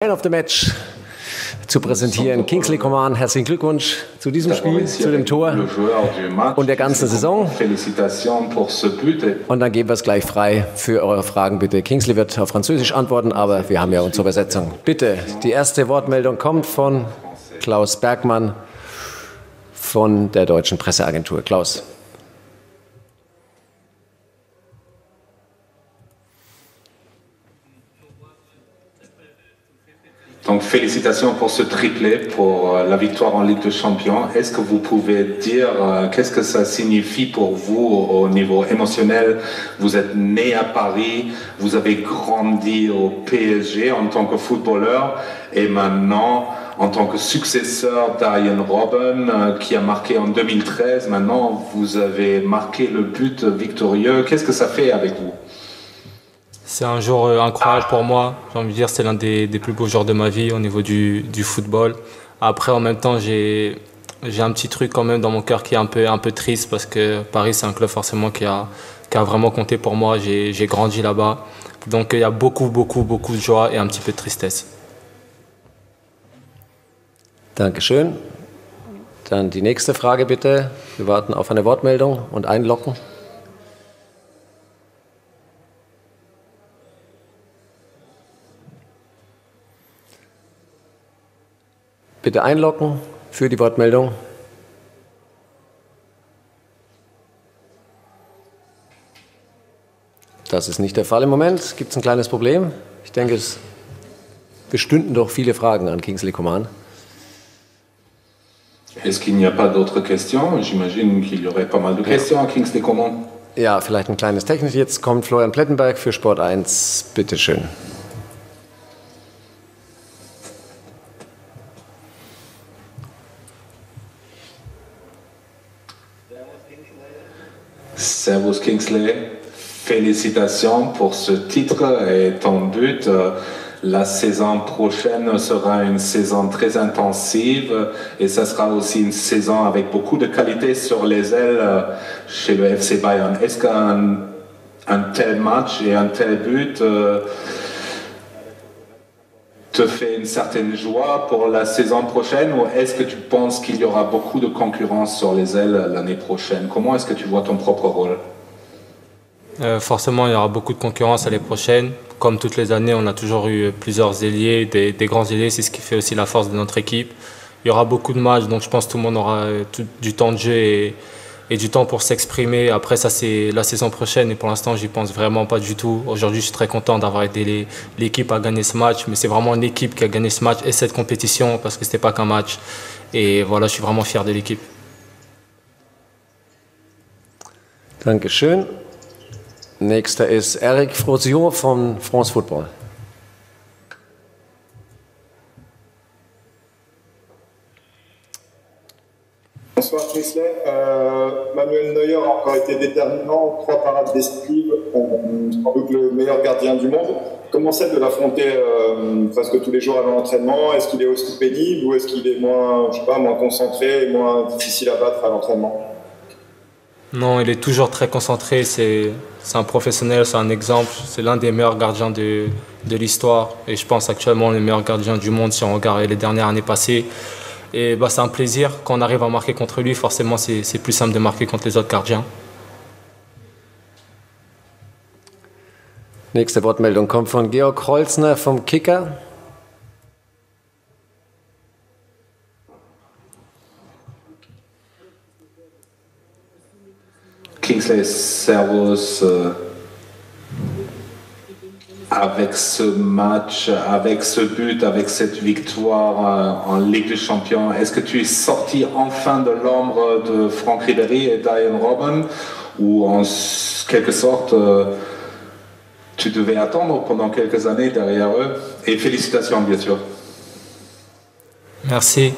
Man of the Match zu präsentieren. Kingsley Coman, herzlichen Glückwunsch zu diesem Spiel, zu dem Tor und der ganzen Saison. Und dann geben wir es gleich frei für eure Fragen, bitte. Kingsley wird auf Französisch antworten, aber wir haben ja unsere Übersetzung. Bitte, die erste Wortmeldung kommt von Klaus Bergmann von der Deutschen Presseagentur. Klaus. Donc félicitations pour ce triplé, pour la victoire en Ligue des Champions. Est-ce que vous pouvez dire qu'est-ce que ça signifie pour vous au niveau émotionnel? Vous êtes né à Paris, vous avez grandi au PSG en tant que footballeur et maintenant en tant que successeur d'Arjen Robben qui a marqué en 2013. Maintenant vous avez marqué le but victorieux. Qu'est-ce que ça fait avec vous? C'est un jour incroyable pour moi. J'ai envie de dire c'est l'un des plus beaux jours de ma vie au niveau du football. Après, en même temps, j'ai un petit truc quand même dans mon cœur qui est un peu triste parce que Paris, c'est un club forcément qui a vraiment compté pour moi. J'ai grandi là-bas. Donc, il y a beaucoup de joie et un petit peu de tristesse. Dankeschön. Dann die nächste Frage bitte. Wir warten auf eine Wortmeldung und einloggen. Bitte einloggen für die Wortmeldung. Das ist nicht der Fall im Moment. Gibt es ein kleines Problem? Ich denke, es bestünden doch viele Fragen an Kingsley Coman. Est-ce qu'il n'y a pas d'autres questions? J'imagine qu'il y aurait pas mal de questions à Kingsley Coman. Ja, vielleicht ein kleines Technik. Jetzt kommt Florian Plettenberg für Sport 1. Bitte schön. Servus Kingsley, félicitations pour ce titre et ton but. La saison prochaine sera une saison très intensive et ça sera aussi une saison avec beaucoup de qualité sur les ailes chez le FC Bayern. Est-ce qu'un tel match et un tel but te fait une certaine joie pour la saison prochaine ou est-ce que tu penses qu'il y aura beaucoup de concurrence sur les ailes l'année prochaine? Comment est-ce que tu vois ton propre rôle? Forcément, il y aura beaucoup de concurrence l'année prochaine. Comme toutes les années, on a toujours eu plusieurs ailiers, des grands ailiers, c'est ce qui fait aussi la force de notre équipe. Il y aura beaucoup de matchs, donc je pense que tout le monde aura du temps de jeu et du temps pour s'exprimer. Après, ça, c'est la saison prochaine et pour l'instant, j'y pense vraiment pas du tout. Aujourd'hui, je suis très content d'avoir aidé l'équipe à gagner ce match, mais c'est vraiment une équipe qui a gagné ce match et cette compétition parce que c'était pas qu'un match. Et voilà, je suis vraiment fier de l'équipe. Dankeschön. Nächster ist Eric Frosiot von France Football. Bonsoir Kingsley. Manuel Neuer a encore été déterminant, 3 parades décisives, sans doute le meilleur gardien du monde. Comment c'est de l'affronter presque tous les jours à l'entraînement? Est-ce qu'il est aussi pénible ou est-ce qu'il est moins, je sais pas, moins concentré et moins difficile à battre à l'entraînement? Non, il est toujours très concentré, c'est un professionnel, c'est un exemple, c'est l'un des meilleurs gardiens de l'histoire et je pense actuellement le meilleur gardien du monde si on regarde les dernières années passées. Et bah, c'est un plaisir, quand on arrive à marquer contre lui, forcément c'est plus simple de marquer contre les autres gardiens. Nächste Wortmeldung kommt von Georg Holzner vom Kicker. Kingsley, servus. Avec ce match, avec ce but, avec cette victoire en Ligue des Champions, est-ce que tu es sorti enfin de l'ombre de Franck Ribéry et d'Arjen Robben ou en quelque sorte tu devais attendre pendant quelques années derrière eux? Et félicitations bien sûr. Merci.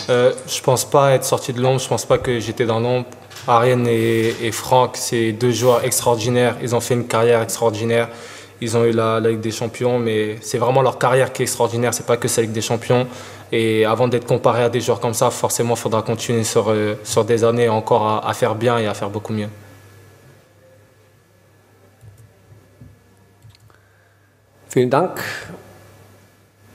Je pense pas être sorti de l'ombre, je pense pas que j'étais dans l'ombre. Arjen et Franck, c'est deux joueurs extraordinaires, ils ont fait une carrière extraordinaire. Ils ont eu la Ligue des Champions, mais c'est vraiment leur carrière qui est extraordinaire, c'est pas que cette Ligue des Champions. Et avant d'être comparé à des joueurs comme ça, forcément, il faudra continuer sur des années encore à faire bien et à faire beaucoup mieux. Vielen Dank.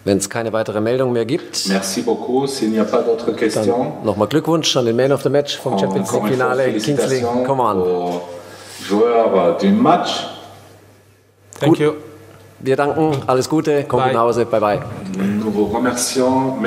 Wenn es keine weitere Meldung mehr gibt, Merci beaucoup. S'il n'y a pas d'autres questions, nochmal Glückwunsch an den Man of the Match vom Champions League Finale, Kingsley Coman. aux joueurs du match. Thank you. Wir danken, alles Gute, kommt Bye. nach Hause, bye bye. Nous vous remercions.